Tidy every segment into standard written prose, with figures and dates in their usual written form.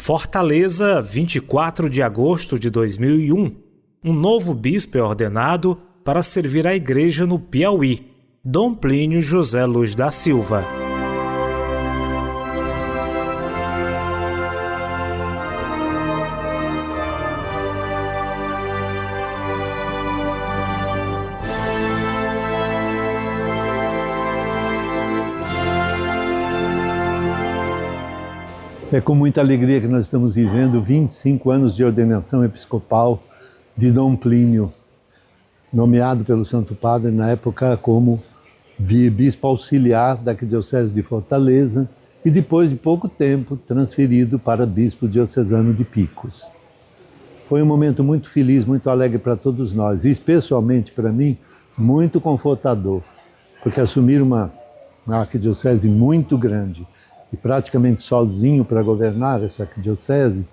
Fortaleza, 24 de agosto de 2001. Um novo bispo é ordenado para servir a igreja no Piauí, Dom Plínio José Luz da Silva. É com muita alegria que nós estamos vivendo 25 anos de ordenação episcopal de Dom Plínio, nomeado pelo Santo Padre na época como bispo auxiliar da Arquidiocese de Fortaleza e depois de pouco tempo transferido para bispo diocesano de Picos. Foi um momento muito feliz, muito alegre para todos nós e especialmente para mim muito confortador, porque assumir uma arquidiocese muito grande e praticamente sozinho para governar essa arquidiocese,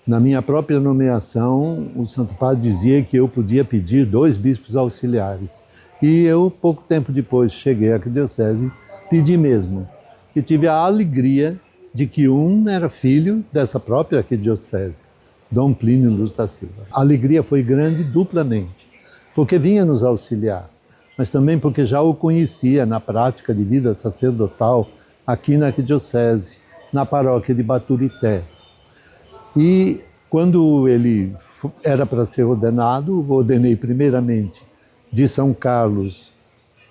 na minha própria nomeação, o Santo Padre dizia que eu podia pedir 2 bispos auxiliares. E eu, pouco tempo depois, cheguei à arquidiocese, pedi mesmo. E tive a alegria de que um era filho dessa própria arquidiocese, Dom Plínio Luz da Silva. A alegria foi grande duplamente, porque vinha nos auxiliar, mas também porque já o conhecia na prática de vida sacerdotal, aqui na arquidiocese, na paróquia de Baturité. E quando ele era para ser ordenado, ordenei primeiramente de São Carlos,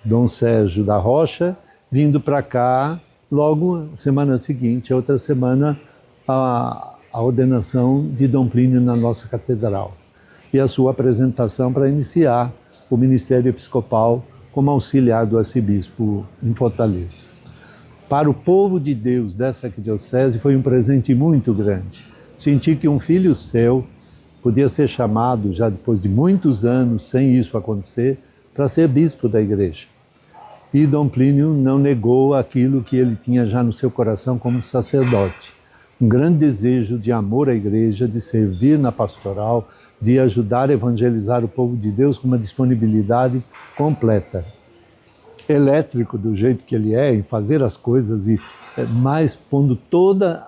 Dom Sérgio da Rocha, vindo para cá, logo semana seguinte, outra semana, a ordenação de Dom Plínio na nossa catedral. E a sua apresentação para iniciar o ministério episcopal como auxiliar do arcebispo em Fortaleza. Para o povo de Deus dessa arquidiocese foi um presente muito grande. Senti que um filho seu podia ser chamado, já depois de muitos anos, sem isso acontecer, para ser bispo da igreja. E Dom Plínio não negou aquilo que ele tinha já no seu coração como sacerdote. Um grande desejo de amor à igreja, de servir na pastoral, de ajudar a evangelizar o povo de Deus com uma disponibilidade completa. Elétrico do jeito que ele é, em fazer as coisas, e mais pondo toda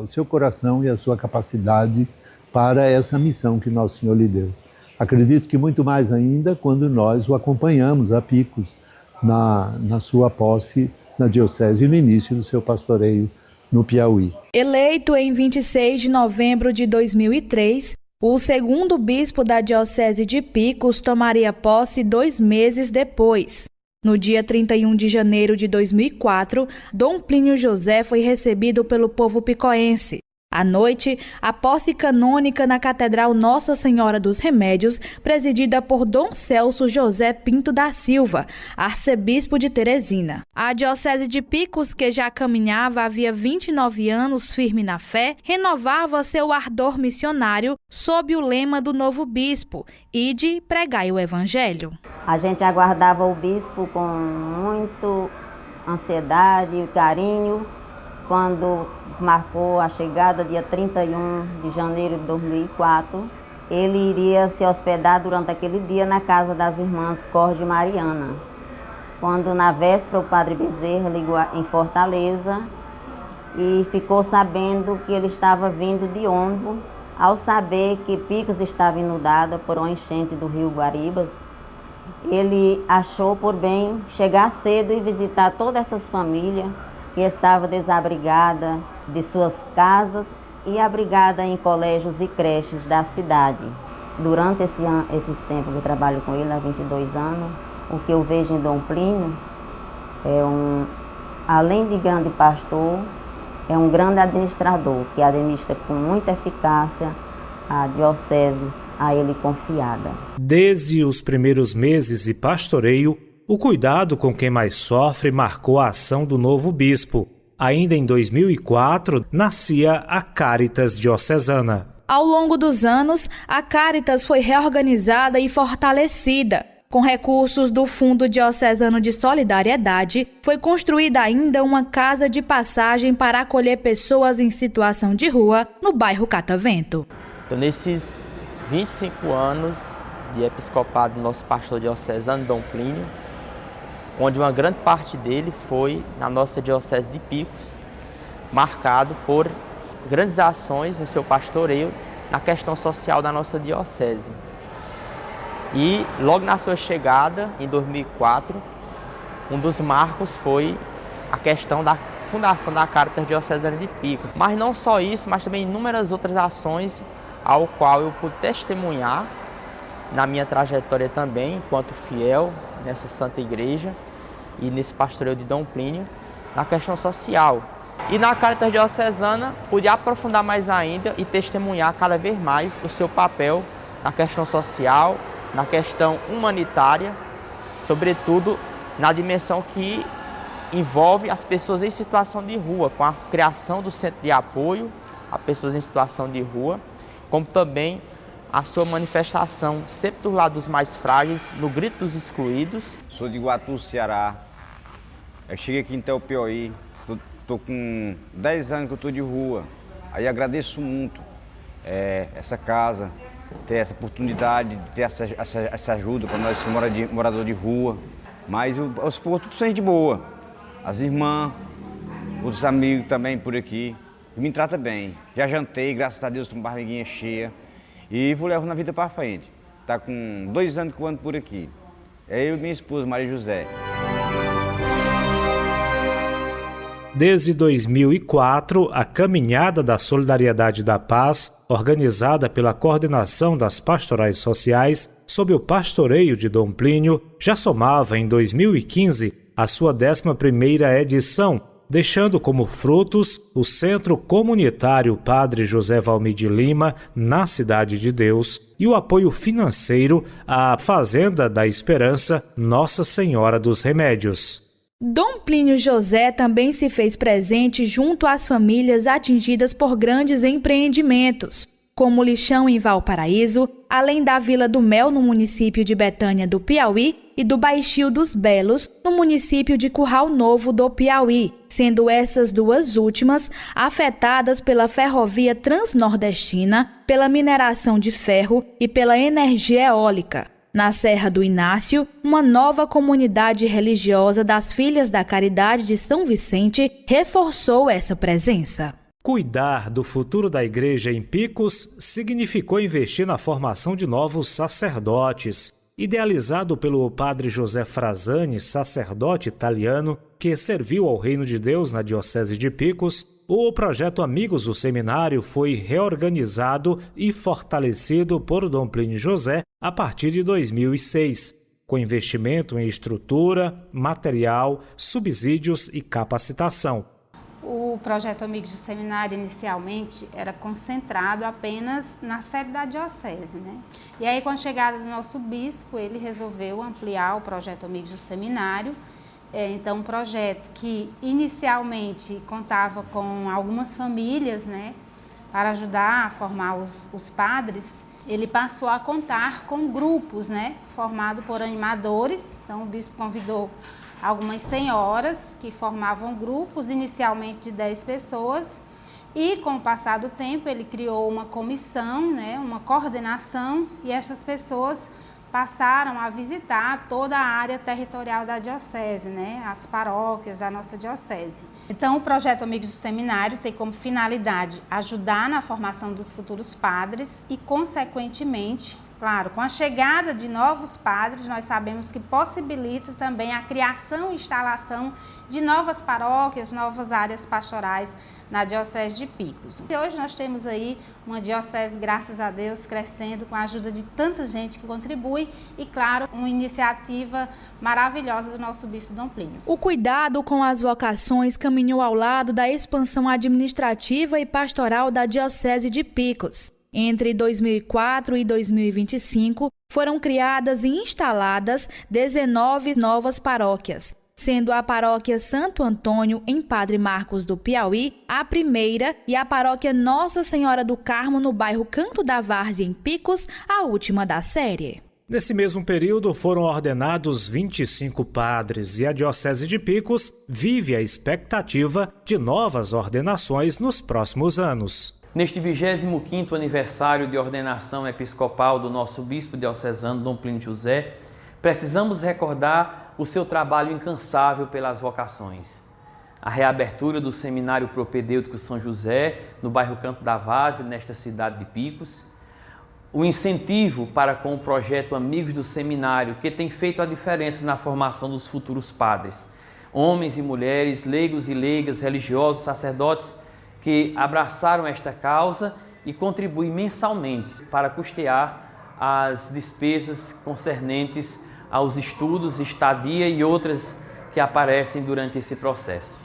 o seu coração e a sua capacidade para essa missão que Nosso Senhor lhe deu. Acredito que muito mais ainda quando nós o acompanhamos a Picos na sua posse na diocese e no início do seu pastoreio no Piauí. Eleito em 26 de novembro de 2003, o segundo bispo da diocese de Picos tomaria posse 2 meses depois. No dia 31 de janeiro de 2004, Dom Plínio José foi recebido pelo povo picoense. À noite, a posse canônica na Catedral Nossa Senhora dos Remédios, presidida por Dom Celso José Pinto da Silva, arcebispo de Teresina. A diocese de Picos, que já caminhava havia 29 anos firme na fé, renovava seu ardor missionário sob o lema do novo bispo, Ide, pregai o Evangelho. A gente aguardava o bispo com muito ansiedade e carinho, quando marcou a chegada dia 31 de janeiro de 2004, ele iria se hospedar durante aquele dia na casa das irmãs Corde Mariana. Quando na véspera o padre Bezerra ligou em Fortaleza e ficou sabendo que ele estava vindo de ônibus, ao saber que Picos estava inundada por uma enchente do rio Guaribas, ele achou por bem chegar cedo e visitar todas essas famílias que estavam desabrigadas de suas casas e abrigadas em colégios e creches da cidade. Durante esses tempos que eu trabalho com ele, há 22 anos, o que eu vejo em Dom Plínio além de grande pastor, é um grande administrador, que administra com muita eficácia a diocese a ele confiada. Desde os primeiros meses de pastoreio, o cuidado com quem mais sofre marcou a ação do novo bispo. Ainda em 2004, nascia a Caritas Diocesana. Ao longo dos anos, a Caritas foi reorganizada e fortalecida. Com recursos do Fundo Diocesano de Solidariedade, foi construída ainda uma casa de passagem para acolher pessoas em situação de rua no bairro Catavento. Então, nesses 25 anos de episcopado do nosso pastor diocesano, Dom Plínio, onde uma grande parte dele foi na nossa diocese de Picos, marcado por grandes ações no seu pastoreio na questão social da nossa diocese. E logo na sua chegada, em 2004, um dos marcos foi a questão da fundação da Caritas Diocesana de Picos. Mas não só isso, mas também inúmeras outras ações ao qual eu pude testemunhar na minha trajetória também, enquanto fiel nessa Santa Igreja e nesse pastoreio de Dom Plínio, na questão social. E na Caritas Diocesana pude aprofundar mais ainda e testemunhar cada vez mais o seu papel na questão social, na questão humanitária, sobretudo na dimensão que envolve as pessoas em situação de rua, com a criação do centro de apoio a pessoas em situação de rua, como também a sua manifestação sempre do lado dos mais frágeis, no grito dos excluídos. Sou de Iguatu, Ceará. Eu cheguei aqui em Piauí, estou com 10 anos que eu estou de rua. Aí agradeço muito essa casa, ter essa oportunidade, de ter essa ajuda para nós, morador de rua. Mas os povos tudo são gente boa. As irmãs, os amigos também por aqui, que me tratam bem. Já jantei, graças a Deus, com barriguinha cheia. E vou levando a vida para frente. Está com 2 anos que eu ando por aqui. É eu e minha esposa, Maria José. Desde 2004, a Caminhada da Solidariedade da Paz, organizada pela Coordenação das Pastorais Sociais, sob o pastoreio de Dom Plínio, já somava em 2015 a sua 11ª edição, deixando como frutos o Centro Comunitário Padre José Valmir de Lima, na Cidade de Deus, e o apoio financeiro à Fazenda da Esperança Nossa Senhora dos Remédios. Dom Plínio José também se fez presente junto às famílias atingidas por grandes empreendimentos, como o Lixão em Valparaíso, além da Vila do Mel no município de Betânia do Piauí e do Baixio dos Belos no município de Curral Novo do Piauí, sendo essas duas últimas afetadas pela ferrovia transnordestina, pela mineração de ferro e pela energia eólica. Na Serra do Inácio, uma nova comunidade religiosa das Filhas da Caridade de São Vicente reforçou essa presença. Cuidar do futuro da igreja em Picos significou investir na formação de novos sacerdotes. Idealizado pelo padre José Frazani, sacerdote italiano, que serviu ao Reino de Deus na Diocese de Picos, o projeto Amigos do Seminário foi reorganizado e fortalecido por Dom Plínio José a partir de 2006, com investimento em estrutura, material, subsídios e capacitação. O projeto Amigos do Seminário, inicialmente, era concentrado apenas na sede da diocese, né? E aí, com a chegada do nosso bispo, ele resolveu ampliar o projeto Amigos do Seminário. Então, um projeto que inicialmente contava com algumas famílias, né, para ajudar a formar os padres, ele passou a contar com grupos, né, formado por animadores. Então, o bispo convidou algumas senhoras que formavam grupos, inicialmente de 10 pessoas, e com o passar do tempo ele criou uma comissão, né, uma coordenação, e essas pessoas passaram a visitar toda a área territorial da diocese, né, as paróquias da nossa diocese. Então, o projeto Amigos do Seminário tem como finalidade ajudar na formação dos futuros padres e, consequentemente, claro, com a chegada de novos padres, nós sabemos que possibilita também a criação e instalação de novas paróquias, novas áreas pastorais na Diocese de Picos. E hoje nós temos aí uma diocese, graças a Deus, crescendo com a ajuda de tanta gente que contribui e, claro, uma iniciativa maravilhosa do nosso bispo Dom Plínio. O cuidado com as vocações caminhou ao lado da expansão administrativa e pastoral da Diocese de Picos. Entre 2004 e 2025, foram criadas e instaladas 19 novas paróquias, sendo a paróquia Santo Antônio, em Padre Marcos do Piauí, a primeira, e a paróquia Nossa Senhora do Carmo, no bairro Canto da Várzea, em Picos, a última da série. Nesse mesmo período, foram ordenados 25 padres e a Diocese de Picos vive a expectativa de novas ordenações nos próximos anos. Neste 25º aniversário de ordenação episcopal do nosso bispo diocesano Dom Plínio José, precisamos recordar o seu trabalho incansável pelas vocações. a reabertura do Seminário Propedêutico São José, no bairro Canto da Várzea, nesta cidade de Picos. O incentivo para com o projeto Amigos do Seminário, que tem feito a diferença na formação dos futuros padres. Homens e mulheres, leigos e leigas, religiosos, sacerdotes, que abraçaram esta causa e contribuem mensalmente para custear as despesas concernentes aos estudos, estadia e outras que aparecem durante esse processo.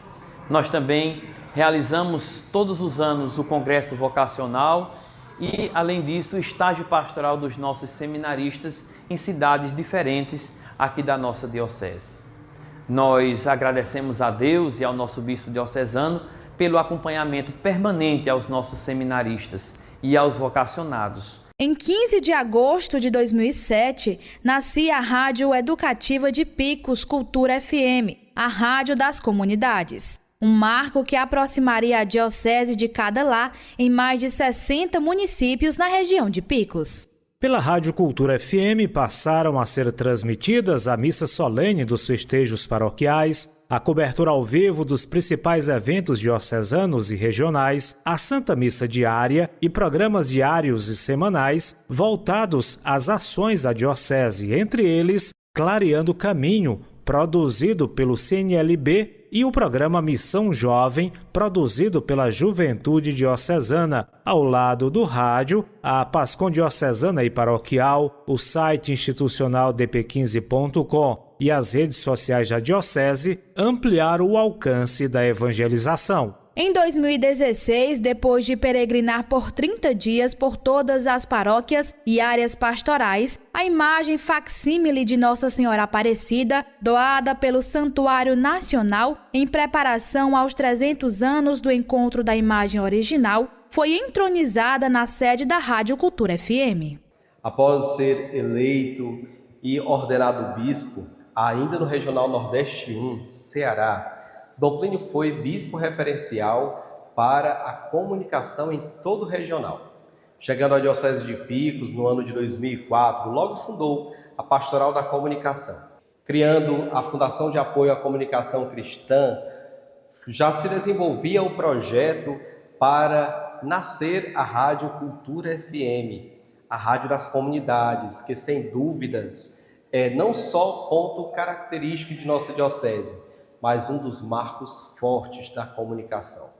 Nós também realizamos todos os anos o Congresso Vocacional e, além disso, o estágio pastoral dos nossos seminaristas em cidades diferentes aqui da nossa diocese. Nós agradecemos a Deus e ao nosso bispo diocesano pelo acompanhamento permanente aos nossos seminaristas e aos vocacionados. Em 15 de agosto de 2007, nascia a Rádio Educativa de Picos Cultura FM, a rádio das comunidades. Um marco que aproximaria a diocese de cada lar em mais de 60 municípios na região de Picos. Pela Rádio Cultura FM passaram a ser transmitidas a missa solene dos festejos paroquiais, a cobertura ao vivo dos principais eventos diocesanos e regionais, a Santa Missa diária e programas diários e semanais voltados às ações da diocese, entre eles Clareando o Caminho, produzido pelo CNLB, e o programa Missão Jovem, produzido pela Juventude Diocesana, ao lado do rádio, a Pascom Diocesana e Paroquial, o site institucional dp15.com e as redes sociais da Diocese ampliaram o alcance da evangelização. Em 2016, depois de peregrinar por 30 dias por todas as paróquias e áreas pastorais, a imagem facsímile de Nossa Senhora Aparecida, doada pelo Santuário Nacional em preparação aos 300 anos do encontro da imagem original, foi entronizada na sede da Rádio Cultura FM. Após ser eleito e ordenado bispo, ainda no Regional Nordeste 1, Ceará, Dom Plínio foi bispo referencial para a comunicação em todo o regional. Chegando à Diocese de Picos no ano de 2004, logo fundou a Pastoral da Comunicação. Criando a Fundação de Apoio à Comunicação Cristã, já se desenvolvia o projeto para nascer a Rádio Cultura FM, a rádio das comunidades, que sem dúvidas é não só ponto característico de nossa diocese, mas um dos marcos fortes da comunicação.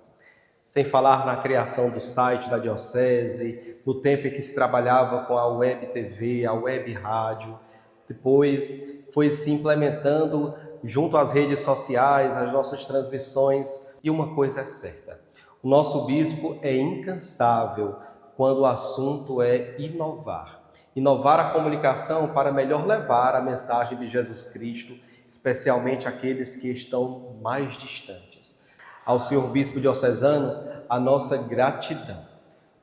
Sem falar na criação do site da diocese, no tempo em que se trabalhava com a web TV, a web rádio, depois foi se implementando junto às redes sociais, as nossas transmissões, e uma coisa é certa, o nosso bispo é incansável quando o assunto é inovar. Inovar a comunicação para melhor levar a mensagem de Jesus Cristo, especialmente aqueles que estão mais distantes. Ao senhor bispo diocesano, a nossa gratidão,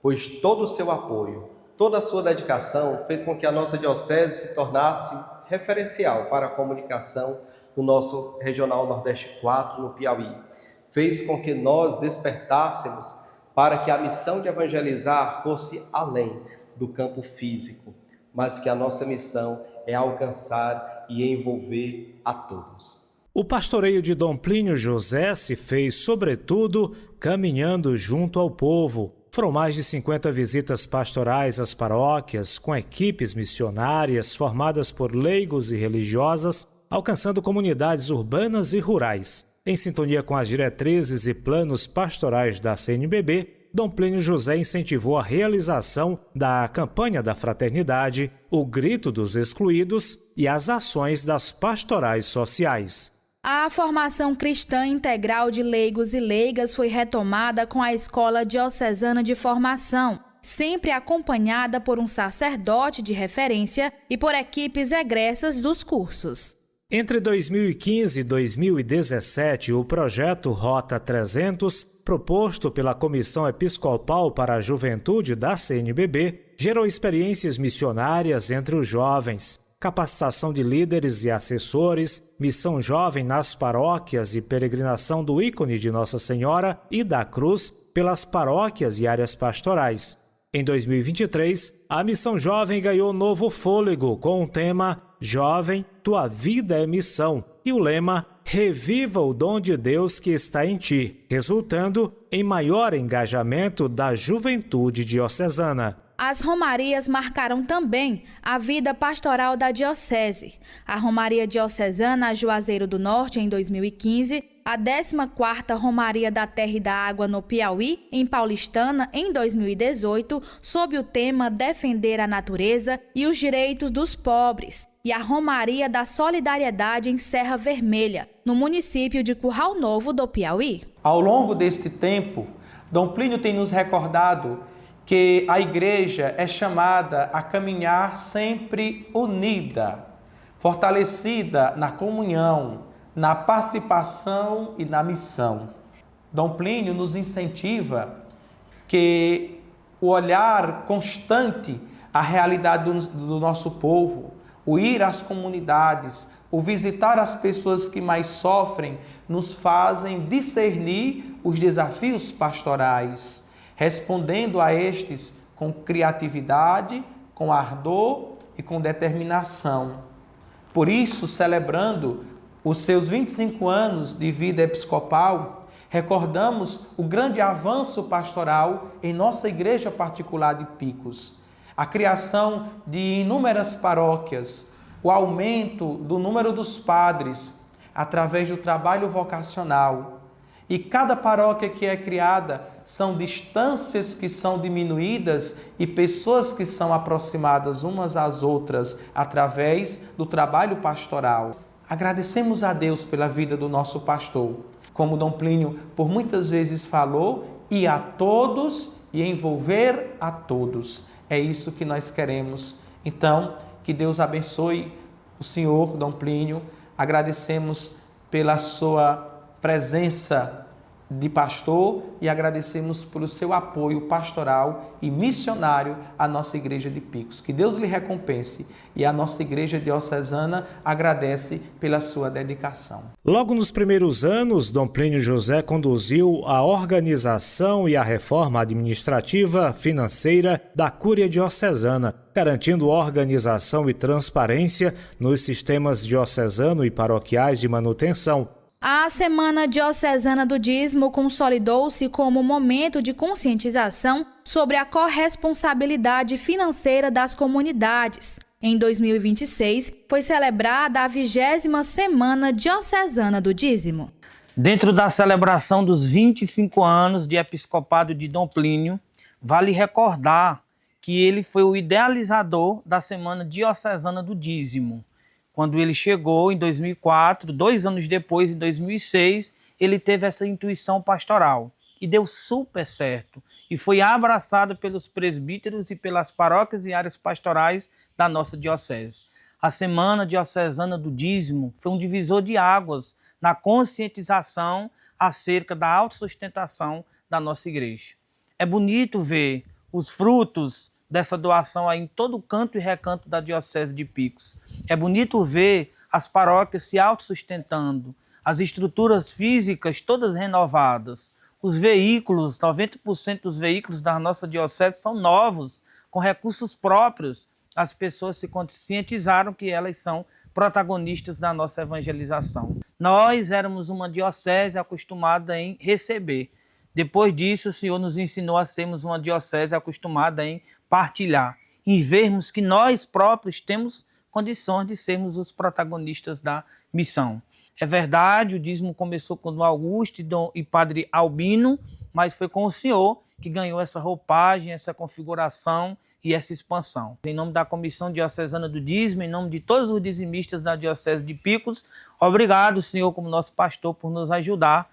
pois todo o seu apoio, toda a sua dedicação fez com que a nossa diocese se tornasse referencial para a comunicação no nosso Regional Nordeste 4, no Piauí. Fez com que nós despertássemos para que a missão de evangelizar fosse além do campo físico, mas que a nossa missão é alcançar e envolver a todos. O pastoreio de Dom Plínio José se fez, sobretudo, caminhando junto ao povo. Foram mais de 50 visitas pastorais às paróquias, com equipes missionárias formadas por leigos e religiosas, alcançando comunidades urbanas e rurais. Em sintonia com as diretrizes e planos pastorais da CNBB, Dom Plínio José incentivou a realização da campanha da fraternidade, o grito dos excluídos e as ações das pastorais sociais. A formação cristã integral de leigos e leigas foi retomada com a Escola Diocesana de Formação, sempre acompanhada por um sacerdote de referência e por equipes egressas dos cursos. Entre 2015 e 2017, o projeto Rota 300, proposto pela Comissão Episcopal para a Juventude da CNBB, gerou experiências missionárias entre os jovens, capacitação de líderes e assessores, missão jovem nas paróquias e peregrinação do ícone de Nossa Senhora e da Cruz pelas paróquias e áreas pastorais. Em 2023, a Missão Jovem ganhou novo fôlego com o tema Jovem, tua vida é missão e o lema reviva o dom de Deus que está em ti, resultando em maior engajamento da juventude diocesana. As romarias marcaram também a vida pastoral da diocese. A Romaria Diocesana Juazeiro do Norte, em 2015, a 14ª Romaria da Terra e da Água no Piauí, em Paulistana, em 2018, sob o tema Defender a Natureza e os Direitos dos Pobres, e a Romaria da Solidariedade em Serra Vermelha, no município de Curral Novo do Piauí. Ao longo desse tempo, Dom Plínio tem nos recordado que a igreja é chamada a caminhar sempre unida, fortalecida na comunhão, na participação e na missão. Dom Plínio nos incentiva que o olhar constante à realidade do nosso povo, o ir às comunidades, o visitar as pessoas que mais sofrem, nos fazem discernir os desafios pastorais, respondendo a estes com criatividade, com ardor e com determinação. Por isso, celebrando os seus 25 anos de vida episcopal, recordamos o grande avanço pastoral em nossa igreja particular de Picos, a criação de inúmeras paróquias, o aumento do número dos padres através do trabalho vocacional. E cada paróquia que é criada são distâncias que são diminuídas e pessoas que são aproximadas umas às outras através do trabalho pastoral. Agradecemos a Deus pela vida do nosso pastor, como Dom Plínio por muitas vezes falou, e a todos e envolver a todos. É isso que nós queremos. Então, que Deus abençoe o senhor Dom Plínio. Agradecemos pela sua presença de pastor e agradecemos pelo seu apoio pastoral e missionário à nossa igreja de Picos. Que Deus lhe recompense e a nossa igreja diocesana agradece pela sua dedicação. Logo nos primeiros anos, Dom Plínio José conduziu a organização e a reforma administrativa financeira da Cúria Diocesana, garantindo organização e transparência nos sistemas diocesano e paroquiais de manutenção. A Semana Diocesana do Dízimo consolidou-se como momento de conscientização sobre a corresponsabilidade financeira das comunidades. Em 2026, foi celebrada a 20ª Semana Diocesana do Dízimo. Dentro da celebração dos 25 anos de episcopado de Dom Plínio, vale recordar que ele foi o idealizador da Semana Diocesana do Dízimo. Quando ele chegou em 2004, 2 anos depois, em 2006, ele teve essa intuição pastoral e deu super certo. E foi abraçado pelos presbíteros e pelas paróquias e áreas pastorais da nossa diocese. A Semana Diocesana do Dízimo foi um divisor de águas na conscientização acerca da autossustentação da nossa igreja. É bonito ver os frutos dessa doação aí em todo canto e recanto da Diocese de Picos. É bonito ver as paróquias se autossustentando, as estruturas físicas todas renovadas, os veículos, 90% dos veículos da nossa Diocese são novos, com recursos próprios. As pessoas se conscientizaram que elas são protagonistas da nossa evangelização. Nós éramos uma diocese acostumada em receber. Depois disso, o Senhor nos ensinou a sermos uma diocese acostumada em partilhar, em vermos que nós próprios temos condições de sermos os protagonistas da missão. É verdade, o dízimo começou com Dom Augusto e Padre Albino, mas foi com o Senhor que ganhou essa roupagem, essa configuração e essa expansão. Em nome da Comissão Diocesana do Dízimo, em nome de todos os dizimistas da Diocese de Picos, obrigado, Senhor, como nosso pastor, por nos ajudar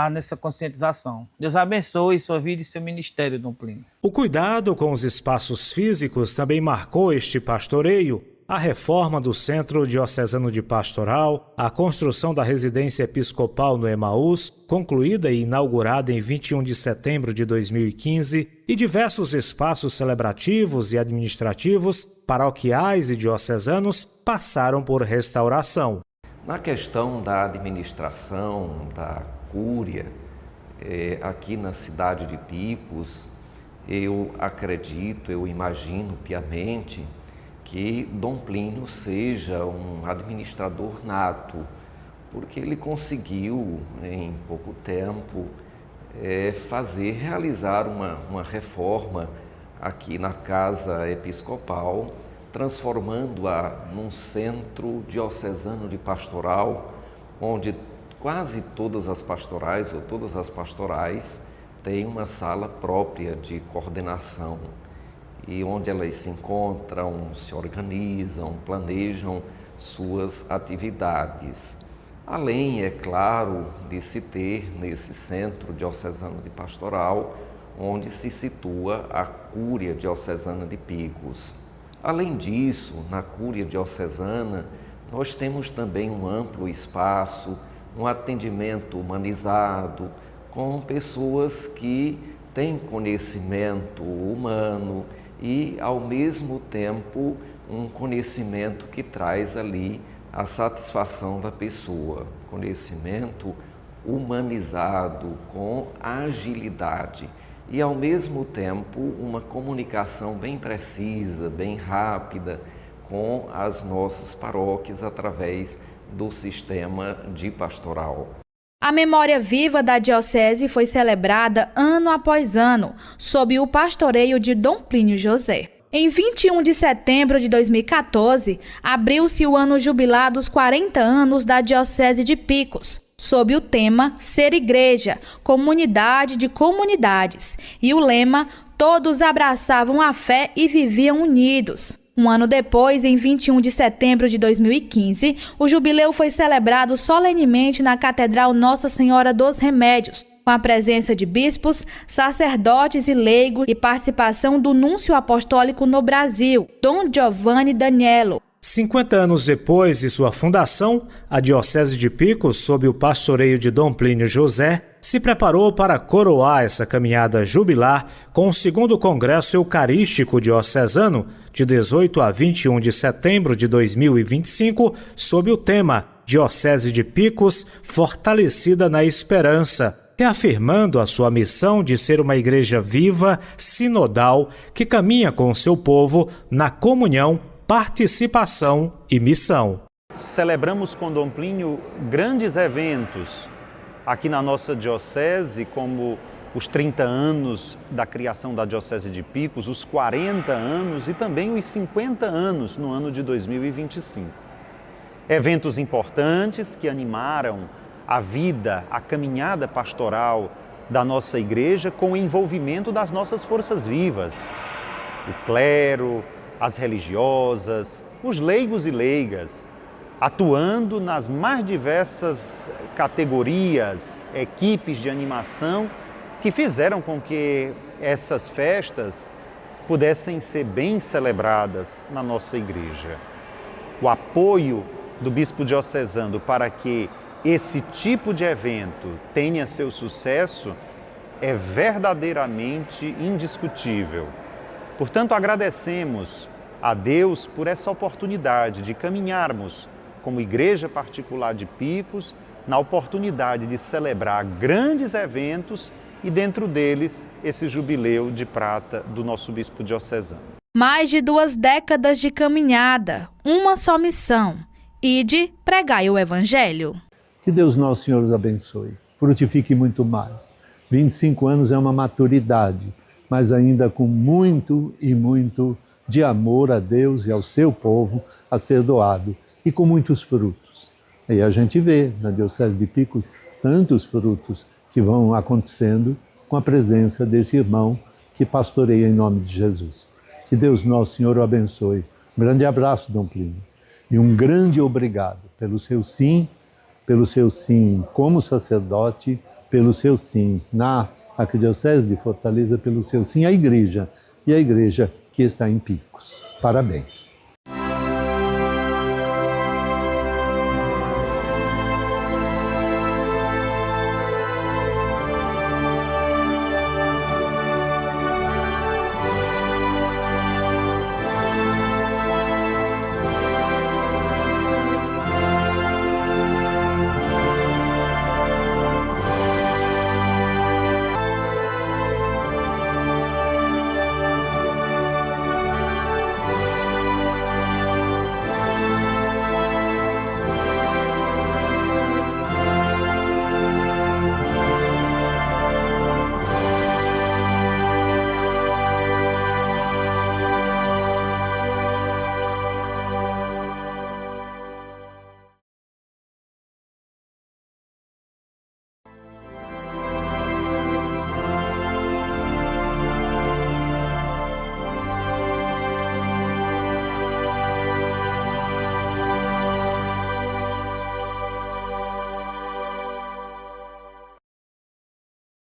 nessa conscientização. Deus abençoe sua vida e seu ministério, Dom Plínio. O cuidado com os espaços físicos também marcou este pastoreio. A reforma do Centro Diocesano de Pastoral, a construção da residência episcopal no Emaús, concluída e inaugurada em 21 de setembro de 2015, e diversos espaços celebrativos e administrativos, paroquiais e diocesanos, passaram por restauração. Na questão da administração, da Cúria, aqui na cidade de Picos, eu acredito, eu imagino piamente que Dom Plínio seja um administrador nato, porque ele conseguiu, em pouco tempo, realizar uma reforma aqui na Casa Episcopal, transformando-a num centro diocesano de pastoral, onde quase todas as pastorais ou todas as pastorais têm uma sala própria de coordenação e onde elas se encontram, se organizam, planejam suas atividades. Além, é claro, de se ter nesse centro diocesano de pastoral, onde se situa a Cúria Diocesana de Picos. Além disso, na Cúria Diocesana, nós temos também um amplo espaço, um atendimento humanizado, com pessoas que têm conhecimento humano e, ao mesmo tempo, um conhecimento que traz ali a satisfação da pessoa, conhecimento humanizado, com agilidade e, ao mesmo tempo, uma comunicação bem precisa, bem rápida com as nossas paróquias através do sistema de pastoral. A memória viva da Diocese foi celebrada ano após ano, sob o pastoreio de Dom Plínio José. Em 21 de setembro de 2014, abriu-se o ano jubilar dos 40 anos da Diocese de Picos, sob o tema Ser Igreja, Comunidade de Comunidades, e o lema Todos abraçavam a fé e viviam unidos. Um ano depois, em 21 de setembro de 2015, o jubileu foi celebrado solenemente na Catedral Nossa Senhora dos Remédios, com a presença de bispos, sacerdotes e leigos e participação do núncio apostólico no Brasil, Dom Giovanni Daniello. 50 anos depois de sua fundação, a Diocese de Picos, sob o pastoreio de Dom Plínio José, se preparou para coroar essa caminhada jubilar com o 2º Congresso Eucarístico Diocesano, de 18 a 21 de setembro de 2025, sob o tema Diocese de Picos, fortalecida na esperança, reafirmando a sua missão de ser uma igreja viva, sinodal, que caminha com o seu povo na comunhão, participação e missão. Celebramos com Dom Plínio grandes eventos aqui na nossa diocese, como os 30 anos da criação da Diocese de Picos, os 40 anos e também os 50 anos no ano de 2025. Eventos importantes que animaram a vida, a caminhada pastoral da nossa igreja com o envolvimento das nossas forças vivas, o clero, as religiosas, os leigos e leigas, atuando nas mais diversas categorias, equipes de animação que fizeram com que essas festas pudessem ser bem celebradas na nossa igreja. O apoio do bispo diocesano para que esse tipo de evento tenha seu sucesso é verdadeiramente indiscutível. Portanto, agradecemos a Deus por essa oportunidade de caminharmos como Igreja Particular de Picos, na oportunidade de celebrar grandes eventos e dentro deles esse jubileu de prata do nosso bispo diocesano. Mais de 2 décadas de caminhada, uma só missão: ide pregai o Evangelho. Que Deus Nosso Senhor os abençoe, frutifique muito mais. 25 anos é uma maturidade, mas ainda com muito e muito de amor a Deus e ao seu povo a ser doado e com muitos frutos. E a gente vê na Diocese de Picos tantos frutos que vão acontecendo com a presença desse irmão que pastoreia em nome de Jesus. Que Deus Nosso Senhor o abençoe. Um grande abraço, Dom Plínio, e um grande obrigado pelo seu sim como sacerdote, pelo seu sim na Arquidiocese de Fortaleza, pelo seu sim à Igreja, e a Igreja que está em Picos. Parabéns.